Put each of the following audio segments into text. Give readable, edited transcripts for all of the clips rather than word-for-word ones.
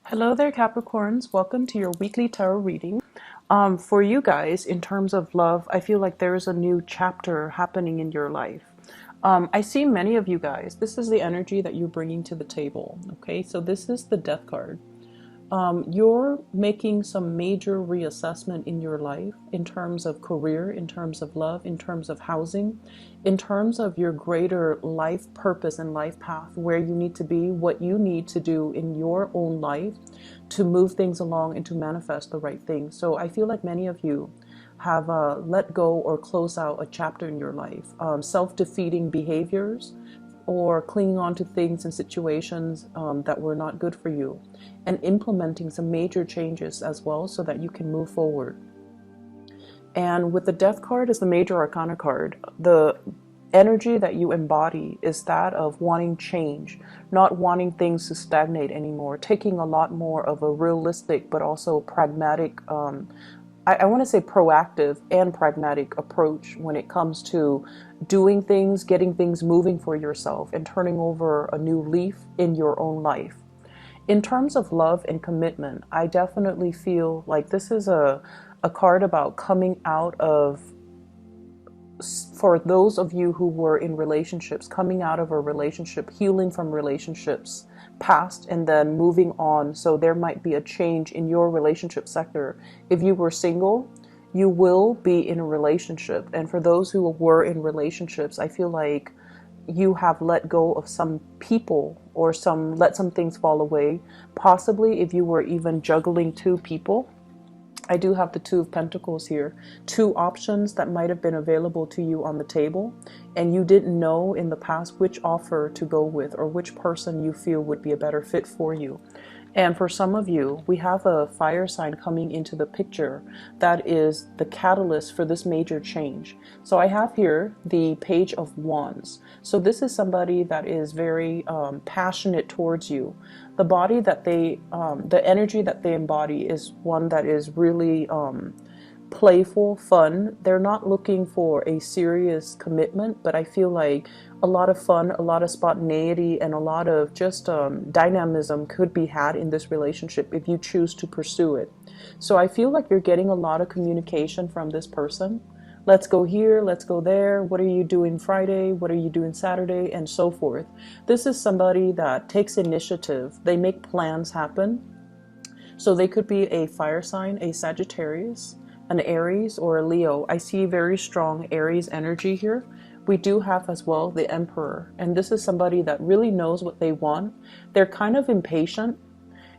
Hello there, Capricorns. Welcome to your weekly tarot reading. For you guys, in terms of love, I feel like there is a new chapter happening in your life. I see many of you guys. This is the energy that you're bringing to the table. Okay, so this is the Death card. You're making some major reassessment in your life in terms of career, in terms of love, in terms of housing, in terms of your greater life purpose and life path, where you need to be, what you need to do in your own life to move things along and to manifest the right thing. So I feel like many of you have let go or close out a chapter in your life. Self-defeating behaviors, or clinging on to things and situations that were not good for you, and implementing some major changes as well so that you can move forward. And with the Death card as the major arcana card, the energy that you embody is that of wanting change, not wanting things to stagnate anymore, taking a lot more of a realistic but also pragmatic, I want to say proactive and pragmatic approach when it comes to doing things, getting things moving for yourself, and turning over a new leaf in your own life. In terms of love and commitment, I definitely feel like this is a card about coming out of, for those of you who were in relationships, coming out of a relationship, healing from relationships past, and then moving on. So there might be a change in your relationship sector. If you were single, you will be in a relationship. And for those who were in relationships, I feel like you have let go of some people or let some things fall away. Possibly if you were even juggling two people. I do have the Two of Pentacles here. Two options that might have been available to you on the table, and you didn't know in the past which offer to go with or which person you feel would be a better fit for you. And for some of you, we have a fire sign coming into the picture that is the catalyst for this major change. So I have here the Page of Wands. So this is somebody that is very passionate towards you. The body that the energy that they embody is one that is really playful, fun. They're not looking for a serious commitment, but I feel like a lot of fun, a lot of spontaneity, and a lot of just dynamism could be had in this relationship if you choose to pursue it. So I feel like you're getting a lot of communication from this person. Let's go here, let's go there. What are you doing Friday? What are you doing Saturday? And so forth. This is somebody that takes initiative. They make plans happen. So they could be a fire sign, a Sagittarius, an Aries, or a Leo. I see very strong Aries energy here. We do have as well the Emperor, and this is somebody that really knows what they want. They're kind of impatient,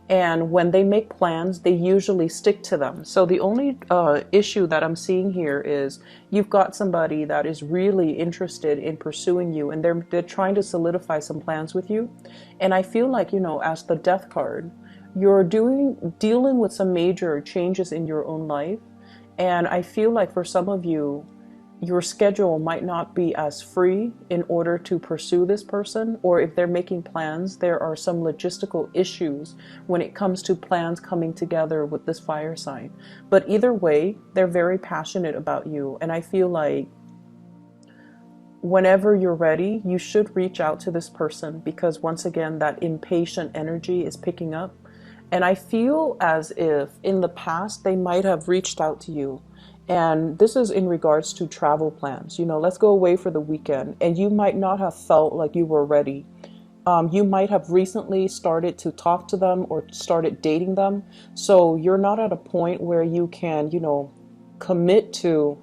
and when they make plans, they usually stick to them. So the only issue that I'm seeing here is you've got somebody that is really interested in pursuing you, and they're trying to solidify some plans with you. And I feel like, you know, as the Death card, you're dealing with some major changes in your own life. And I feel like for some of you, your schedule might not be as free in order to pursue this person, or if they're making plans, there are some logistical issues when it comes to plans coming together with this fire sign. But either way, they're very passionate about you, and I feel like whenever you're ready, you should reach out to this person, because once again, that impatient energy is picking up. And I feel as if in the past they might have reached out to you. And this is in regards to travel plans. You know, let's go away for the weekend. And you might not have felt like you were ready. You might have recently started to talk to them or started dating them. So you're not at a point where you can, you know, commit to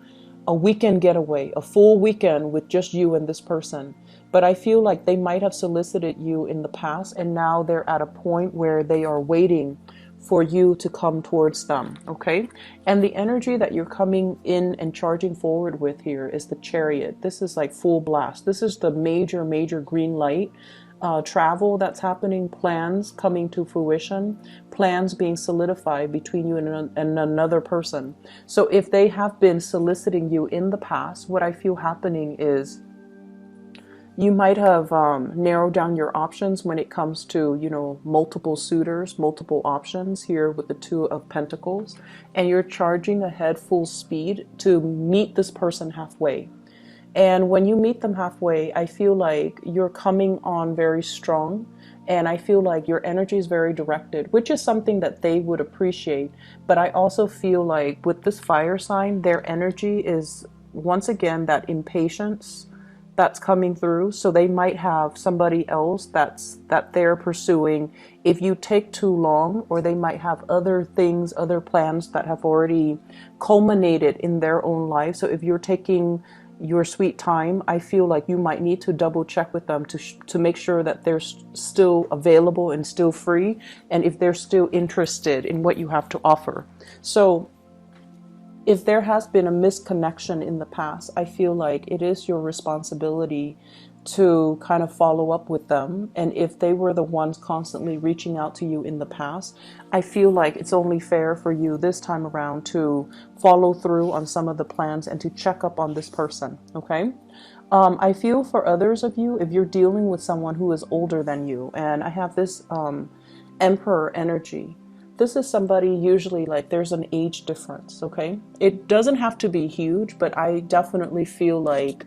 a weekend getaway, a full weekend with just you and this person. But I feel like they might have solicited you in the past, and now they're at a point where they are waiting for you to come towards them, okay? And the energy that you're coming in and charging forward with here is the Chariot. This is like full blast. This is the major, major green light. Travel that's happening, plans coming to fruition, plans being solidified between you and another person. So if they have been soliciting you in the past, what I feel happening is you might have narrowed down your options when it comes to, you know, multiple suitors, multiple options here with the Two of Pentacles, and you're charging ahead full speed to meet this person halfway. And when you meet them halfway, I feel like you're coming on very strong. And I feel like your energy is very directed, which is something that they would appreciate. But I also feel like with this fire sign, their energy is once again that impatience that's coming through. So they might have somebody else that they're pursuing if you take too long, or they might have other things, other plans that have already culminated in their own life. So if you're taking your sweet time, I feel like you might need to double check with them to make sure that they're still available and still free, and if they're still interested in what you have to offer. So if there has been a misconnection in the past, I feel like it is your responsibility to kind of follow up with them. And if they were the ones constantly reaching out to you in the past, I feel like it's only fair for you this time around to follow through on some of the plans and to check up on this person, okay? I feel for others of you, if you're dealing with someone who is older than you, and I have this Emperor energy. This is somebody usually like there's an age difference, okay? It doesn't have to be huge, but I definitely feel like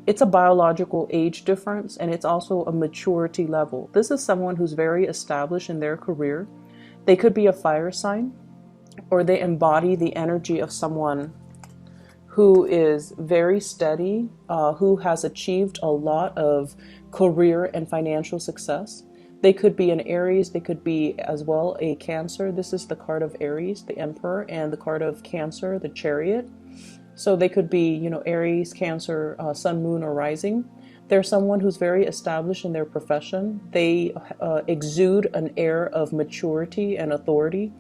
it's a biological age difference, and it's also a maturity level. This is someone who's very established in their career. They could be a fire sign, or they embody the energy of someone who is very steady, who has achieved a lot of career and financial success. They could be an Aries, they could be as well a Cancer. This is the card of Aries, the Emperor, and the card of Cancer, the Chariot. So they could be, you know, Aries, Cancer, Sun, Moon, or Rising. They're someone who's very established in their profession. They exude an air of maturity and authority.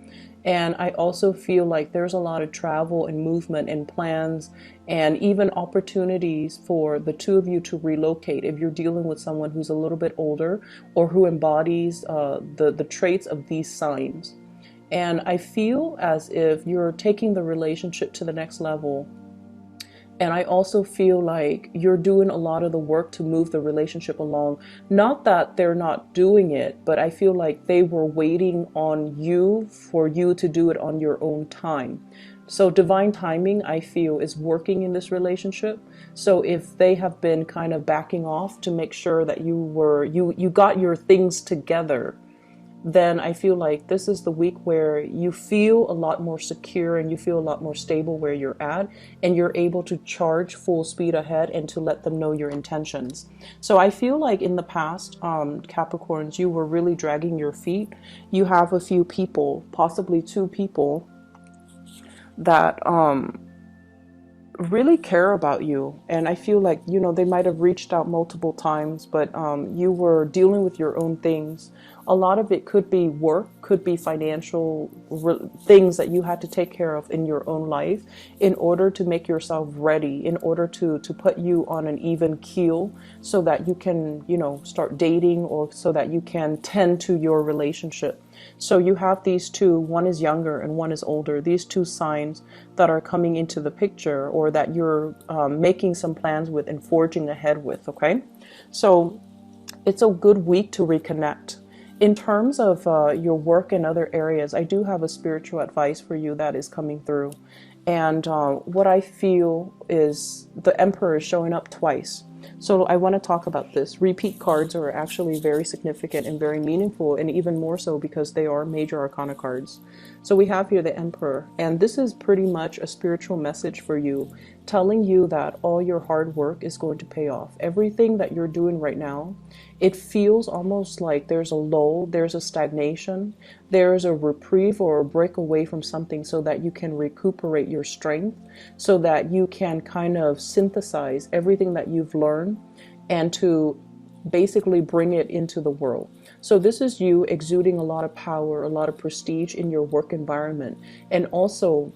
And I also feel like there's a lot of travel and movement and plans and even opportunities for the two of you to relocate if you're dealing with someone who's a little bit older or who embodies the traits of these signs. And I feel as if you're taking the relationship to the next level. And I also feel like you're doing a lot of the work to move the relationship along. Not that they're not doing it, but I feel like they were waiting on you for you to do it on your own time. So divine timing, I feel, is working in this relationship. So if they have been kind of backing off to make sure that you got your things together, then I feel like this is the week where you feel a lot more secure and you feel a lot more stable where you're at, and you're able to charge full speed ahead and to let them know your intentions. So I feel like in the past, Capricorns, you were really dragging your feet. You have a few people, possibly two people, that really care about you. And I feel like, you know, they might have reached out multiple times, but you were dealing with your own things. A lot of it could be work, could be financial things that you had to take care of in your own life in order to make yourself ready, in order to put you on an even keel so that you can, you know, start dating, or so that you can tend to your relationship. So you have these two, one is younger and one is older, these two signs that are coming into the picture, or that you're making some plans with and forging ahead with, okay? So it's a good week to reconnect. In terms of your work and other areas, I do have a spiritual advice for you that is coming through. And what I feel is the Emperor is showing up twice. So I want to talk about this. Repeat cards are actually very significant and very meaningful, and even more so because they are major arcana cards. So we have here the Emperor, and this is pretty much a spiritual message for you, telling you that all your hard work is going to pay off. Everything that you're doing right now, it feels almost like there's a lull, there's a stagnation, there's a reprieve or a break away from something so that you can recuperate your strength, so that you can kind of synthesize everything that you've learned and to basically bring it into the world. So this is you exuding a lot of power, a lot of prestige in your work environment, and also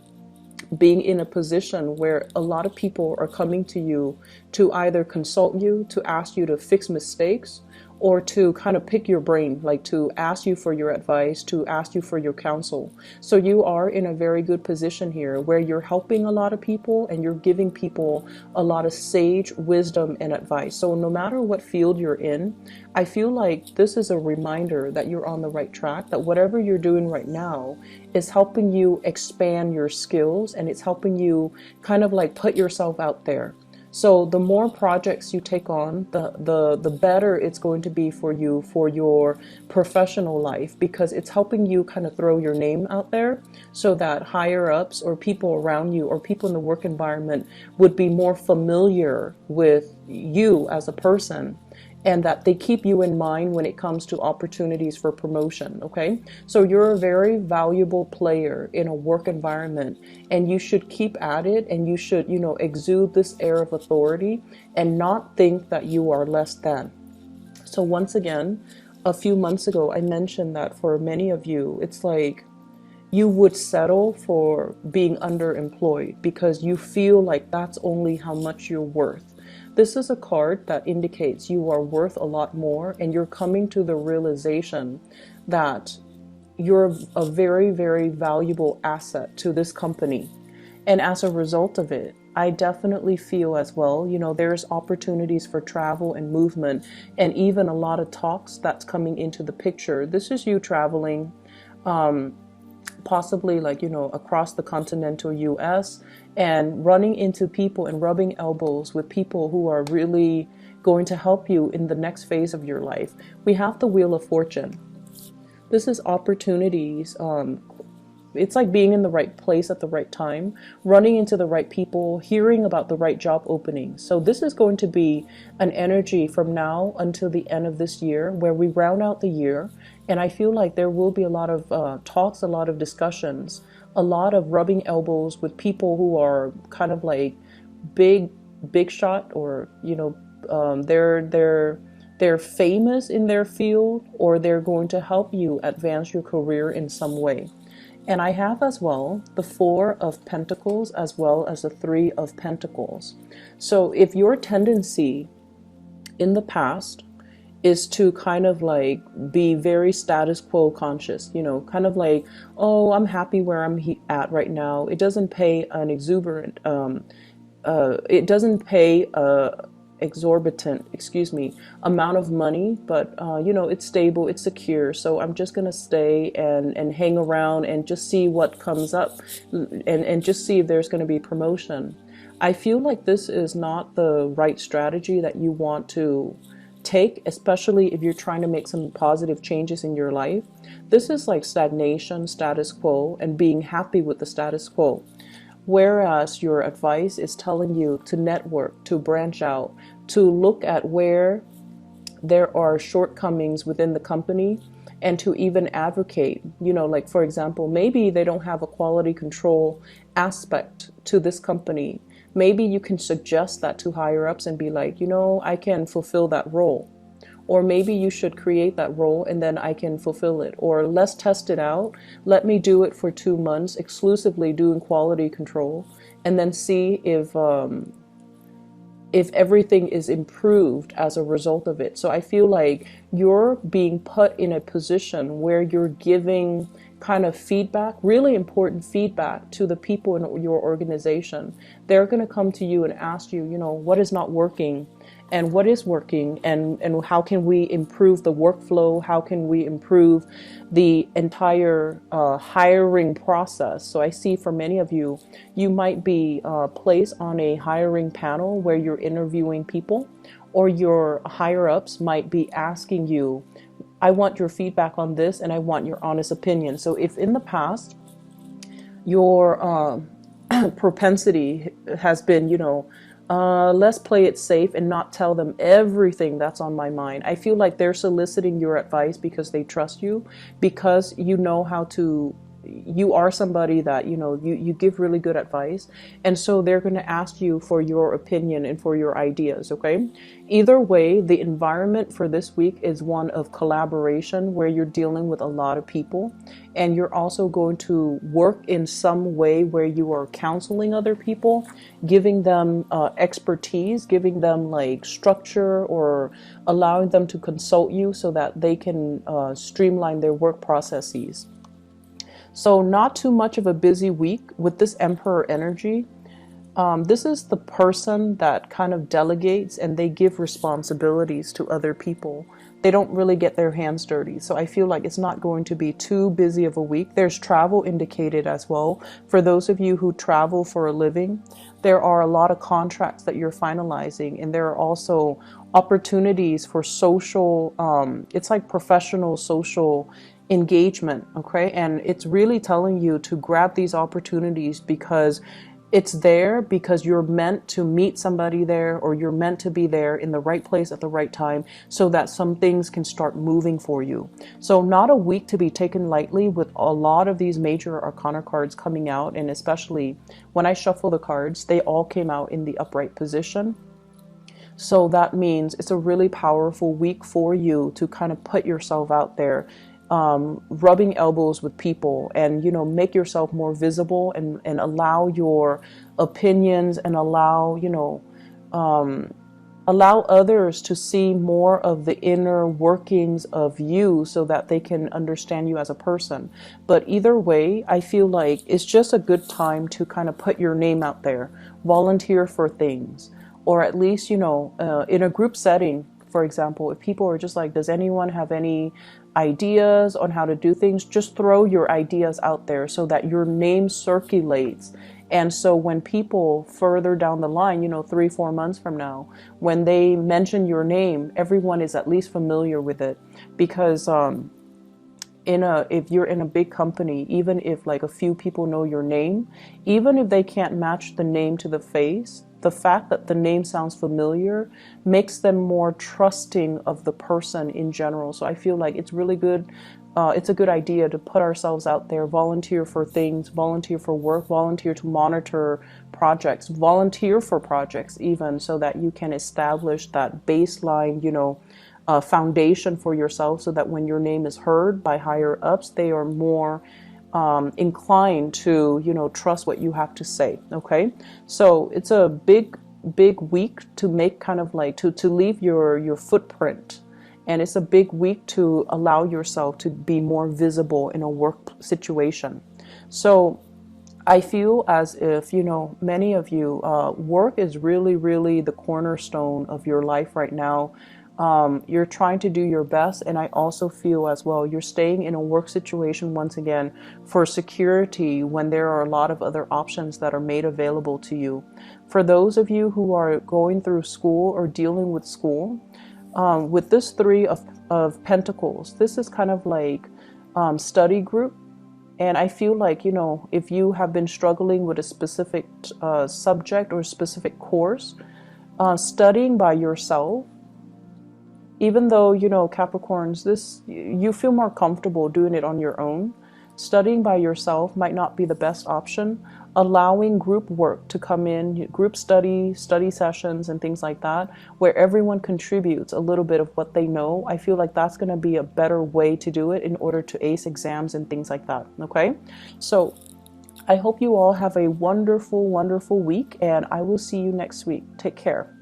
being in a position where a lot of people are coming to you to either consult you, to ask you to fix mistakes, or to kind of pick your brain, like to ask you for your advice, to ask you for your counsel. So you are in a very good position here where you're helping a lot of people and you're giving people a lot of sage wisdom and advice. So no matter what field you're in, I feel like this is a reminder that you're on the right track, that whatever you're doing right now is helping you expand your skills, and it's helping you kind of like put yourself out there. So the more projects you take on, the better it's going to be for you for your professional life, because it's helping you kind of throw your name out there so that higher ups or people around you or people in the work environment would be more familiar with you as a person, and that they keep you in mind when it comes to opportunities for promotion. Okay, so you're a very valuable player in a work environment, and you should keep at it, and you should, exude this air of authority and not think that you are less than. So once again, a few months ago I mentioned that for many of you, it's like you would settle for being underemployed because you feel like that's only how much you're worth. This is a card that indicates you are worth a lot more, and you're coming to the realization that you're a very, very valuable asset to this company. And as a result of it, I definitely feel as well, there's opportunities for travel and movement, and even a lot of talks that's coming into the picture. This is you traveling, possibly like, across the continental US, and running into people and rubbing elbows with people who are really going to help you in the next phase of your life. We have the Wheel of Fortune. This is opportunities. It's like being in the right place at the right time, running into the right people, hearing about the right job openings. So this is going to be an energy from now until the end of this year, where we round out the year. And I feel like there will be a lot of talks, a lot of discussions, a lot of rubbing elbows with people who are kind of like big shot, or, they're famous in their field, or they're going to help you advance your career in some way. And I have as well the Four of Pentacles as well as the Three of Pentacles. So if your tendency in the past is to kind of like be very status quo conscious, kind of like, oh, I'm happy where I'm at right now. It doesn't pay an exuberant, it doesn't pay exorbitant, amount of money, but it's stable, it's secure, so I'm just gonna stay and hang around and just see what comes up, and just see if there's going to be promotion. I feel like this is not the right strategy that you want to take, especially if you're trying to make some positive changes in your life. This is like stagnation, status quo, and being happy with the status quo. Whereas your advice is telling you to network, to branch out, to look at where there are shortcomings within the company, and to even advocate, like for example, maybe they don't have a quality control aspect to this company. Maybe you can suggest that to higher ups and be like, I can fulfill that role. Or maybe you should create that role and then I can fulfill it. Or let's test it out. Let me do it for 2 months, exclusively doing quality control, and then see if everything is improved as a result of it. So I feel like you're being put in a position where you're giving kind of feedback, really important feedback to the people in your organization. They're going to come to you and ask you, what is not working and what is working, and how can we improve the workflow? How can we improve the entire hiring process? So I see for many of you, you might be placed on a hiring panel where you're interviewing people, or your higher ups might be asking you, I want your feedback on this and I want your honest opinion. So if in the past your propensity has been, let's play it safe and not tell them everything that's on my mind, I feel like they're soliciting your advice because they trust you, because you know how to, you are somebody that, you give really good advice. And so they're going to ask you for your opinion and for your ideas. Okay. Either way, the environment for this week is one of collaboration, where you're dealing with a lot of people, and you're also going to work in some way where you are counseling other people, giving them expertise, giving them like structure, or allowing them to consult you so that they can streamline their work processes. So not too much of a busy week with this Emperor energy. This is the person that kind of delegates and they give responsibilities to other people. they don't really get their hands dirty. So I feel like it's not going to be too busy of a week. There's travel indicated as well. For those of you who travel for a living, there are a lot of contracts that you're finalizing, and there are also opportunities for social, it's like professional social engagement, okay? And it's really telling you to grab these opportunities because it's there, because you're meant to meet somebody there, or you're meant to be there in the right place at the right time so that some things can start moving for you. So not a week to be taken lightly, with a lot of these major arcana cards coming out. And especially when I shuffle the cards, they all came out in the upright position. So that means it's a really powerful week for you to kind of put yourself out there, rubbing elbows with people, and, you know, make yourself more visible, and allow your opinions, and allow, you know, allow others to see more of the inner workings of you so that they can understand you as a person. But either way, I feel like it's just a good time to kind of put your name out there, volunteer for things, or at least, you know, in a group setting, for example, if people are just like, does anyone have any ideas on how to do things? Just throw your ideas out there so that your name circulates. And so when people further down the line, you know, 3-4 months from now, when they mention your name, everyone is at least familiar with it. Because if you're in a big company, even if like a few people know your name, even if they can't match the name to the face, the fact that the name sounds familiar makes them more trusting of the person in general. So I feel like it's really good. It's a good idea to put ourselves out there, volunteer for things, volunteer for work, volunteer to monitor projects, volunteer for projects even, so that you can establish that baseline, you know, foundation for yourself, so that when your name is heard by higher ups, they are more inclined to, you know, trust what you have to say. Okay, so it's a big week to make kind of like to leave your footprint, and it's a big week to allow yourself to be more visible in a work situation. So I feel as if, you know, many of you, work is really the cornerstone of your life right now. You're trying to do your best, and I also feel as well you're staying in a work situation once again for security when there are a lot of other options that are made available to you. For those of you who are going through school or dealing with school, with this Three of Pentacles, this is kind of like study group. And I feel like, you know, if you have been struggling with a specific subject or specific course, studying by yourself, even though, you know, Capricorns, this, you feel more comfortable doing it on your own, studying by yourself might not be the best option. Allowing group work to come in, group study sessions and things like that, where everyone contributes a little bit of what they know, I feel like that's going to be a better way to do it in order to ace exams and things like that. Okay, so I hope you all have a wonderful week, and I will see you next week. Take care.